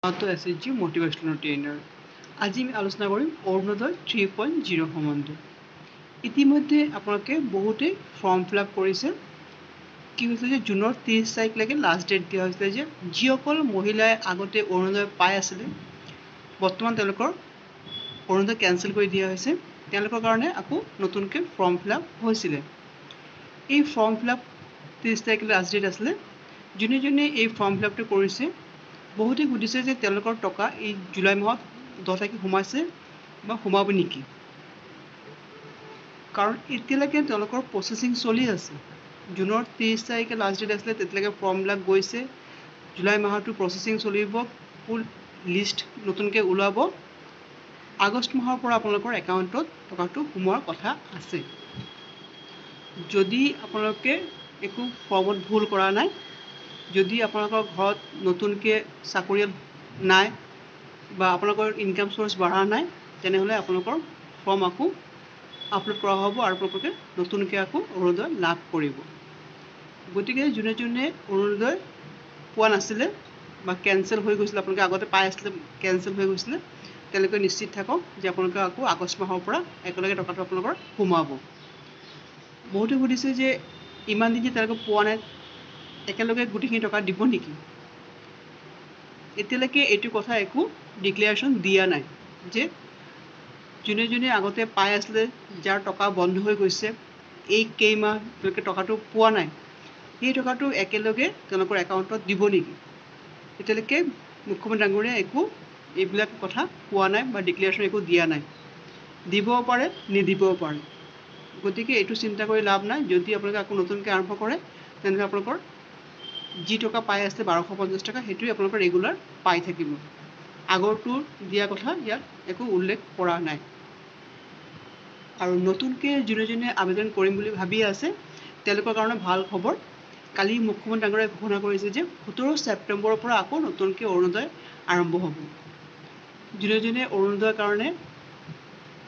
তো SHG motivational trainer. আজি আমি আলোচনা কৰিম অৰুণোদয় 3.0 সম্বন্ধে। ইতিমধ্যে আপোনালোকে বহুতেই ফৰ্ম ফিল আপ কৰিছে। কি হৈছিলে যে জুনৰ 30 তাৰিখলৈকে লাষ্ট ডেট দিয়া হৈছিলে যে যিসকল মহিলাই আগতে অৰুণোদয় পাই আছিলে বৰ্তমান তেওঁলোকৰ অৰুণোদয় কেঞ্চেল কৰি দিয়া হৈছে, তেওঁলোকৰ কাৰণে আকৌ নতুনকৈ ফৰ্ম ফিল আপ হৈছিলে। এই ফৰ্ম ফিল আপ 30 তাৰিখলৈ লাষ্ট ডেট আছিলে। যোনে যোনে এই ফৰ্ম ফিল আপটো কৰিছে বহুতে সুধিছে যে তেওঁলোকৰ টকা এই জুলাই মাহত 10 তাৰিখে সোমাইছে বা সোমাব নেকি, কাৰণ এতিয়ালৈকে তেওঁলোকৰ প্ৰচেছিং চলি আছে। জুনৰ 30 তাৰিখে লাষ্ট ডেট আছিলে, তেতিয়ালৈকে ফৰ্মবিলাক গৈছে, জুলাই মাহতো প্ৰচেছিং চলিব, ফুল লিষ্ট নতুনকৈ ওলাব, আগষ্ট মাহৰ পৰা আপোনালোকৰ একাউণ্টত টকাটো সোমোৱাৰ কথা আছে। যদি আপোনালোকে একো ফৰ্মত ভুল কৰা নাই, যদি আপোনালোকৰ ঘৰত নতুনকৈ চাকৰিয়াল নাই বা আপোনালোকৰ ইনকাম চ'ৰ্চ বঢ়া নাই, তেনেহ'লে আপোনালোকৰ ফৰ্ম আকৌ আপলোড কৰা হ'ব আৰু আপোনালোকে নতুনকৈ আকৌ অৰুণোদয় লাভ কৰিব। গতিকে যোনে যোনে অৰুণোদয় পোৱা নাছিলে বা কেঞ্চেল হৈ গৈছিলে, আপোনালোকে আগতে পাই আছিলে কেঞ্চেল হৈ গৈছিলে, তেওঁলোকে নিশ্চিত থাকক যে আপোনালোকে আকৌ আগষ্ট মাহৰ পৰা একেলগে টকাটো আপোনালোকৰ সোমাব। বহুতে সুধিছে যে ইমান দিন যে তেওঁলোকে পোৱা নাই, একেলগে গোটেইখিনি টকা দিব নেকি? এতিয়ালৈকে এইটো কথা একো ডিক্লেয়াৰেশ্যন দিয়া নাই যে যোনে যোনে আগতে পাই আছিলে, যাৰ টকা বন্ধ হৈ গৈছে, এই কেইমাহ তেওঁলোকে টকাটো পোৱা নাই, সেই টকাটো একেলগে তেওঁলোকৰ একাউণ্টত দিব নেকি? এতিয়ালৈকে মুখ্যমন্ত্ৰী ডাঙৰীয়াই একো এইবিলাক কথা কোৱা নাই বা ডিক্লেয়াৰেশ্যন একো দিয়া নাই। দিবও পাৰে, নিদিবও পাৰে। গতিকে এইটো চিন্তা কৰি লাভ নাই। যদি আপোনালোকে আকৌ নতুনকৈ আৰম্ভ কৰে, তেনেহ'লে আপোনালোকৰ যি টকা পাই আছে 1250 টকা, সেইটোৱে আপোনালোকৰ ৰেগুলাৰ পাই থাকিব। আগৰটো দিয়া কথা ইয়াত একো উল্লেখ কৰা নাই। আৰু নতুনকৈ যোনে যোনে আবেদন কৰিম বুলি ভাবি আছে তেওঁলোকৰ কাৰণে ভাল খবৰ। কালি মুখ্যমন্ত্ৰী ডাঙৰীয়াই ঘোষণা কৰিছে যে 17 ছেপ্টেম্বৰৰ পৰা আকৌ নতুনকৈ অৰুণোদয় আৰম্ভ হ'ব। যোনে যোনে অৰুণোদয়ৰ কাৰণে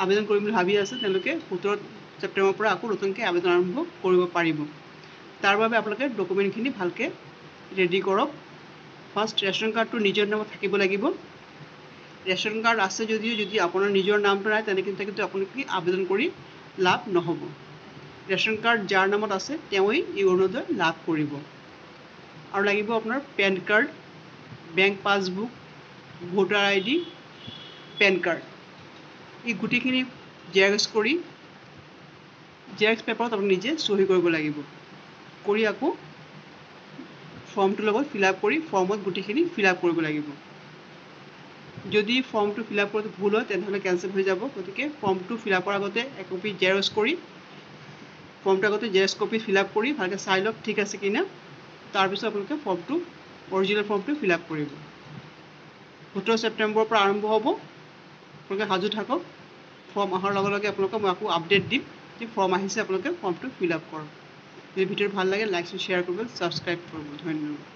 আবেদন কৰিম বুলি ভাবি আছে তেওঁলোকে 17 ছেপ্টেম্বৰৰ পৰা আকৌ নতুনকৈ আবেদন আৰম্ভ কৰিব পাৰিব। তাৰ বাবে আপোনালোকে ডকুমেণ্টখিনি ভালকৈ ৰেডি কৰক। ফাৰ্ষ্ট ৰেচন কাৰ্ডটো নিজৰ নামত থাকিব লাগিব। ৰেচন কাৰ্ড আছে যদিও যদি আপোনাৰ নিজৰ নামটো নাই, তেনেকৈ কিন্তু আপোনালোকে আবেদন কৰি লাভ নহ'ব। ৰেচন কাৰ্ড যাৰ নামত আছে তেওঁৱেই এই অৰুণোদয় লাভ কৰিব। আৰু লাগিব আপোনাৰ PAN card, bank passbook, voter ID, PAN card. এই গোটেইখিনি জেৰক্স কৰি জেৰক্স পেপাৰত আপুনি নিজে চহী কৰিব লাগিব। কৰি আকৌ ফৰ্মটোৰ লগত ফিল আপ কৰি ফৰ্মত গোটেইখিনি ফিল আপ কৰিব লাগিব। যদি ফৰ্মটো ফিল আপ কৰোঁতে ভুল হয় তেনেহ'লে কেঞ্চেল হৈ যাব। গতিকে ফৰ্মটো ফিল আপ কৰাৰ আগতে একপি জেৰক্স কৰি ফৰ্মটো আগতে জেৰক্স কপি ফিল আপ কৰি ভালকৈ চাই লওক ঠিক আছে কিনা। তাৰপিছত আপোনালোকে ফৰ্মটো অৰিজিনেল ফৰ্মটো ফিল আপ কৰিব। 17 ছেপ্টেম্বৰৰ পৰা আৰম্ভ হ'ব। আপোনালোকে সাজু থাকক। ফৰ্ম অহাৰ লগে লগে আপোনালোকক মই আকৌ আপডেট দিম যে ফৰ্ম আহিছে, আপোনালোকে ফৰ্মটো ফিল আপ কৰক। যদি ভিডিঅ'টো ভাল লাগে লাইক শ্বেয়াৰ কৰিব, ছাবস্ক্ৰাইব কৰিব। ধন্যবাদ।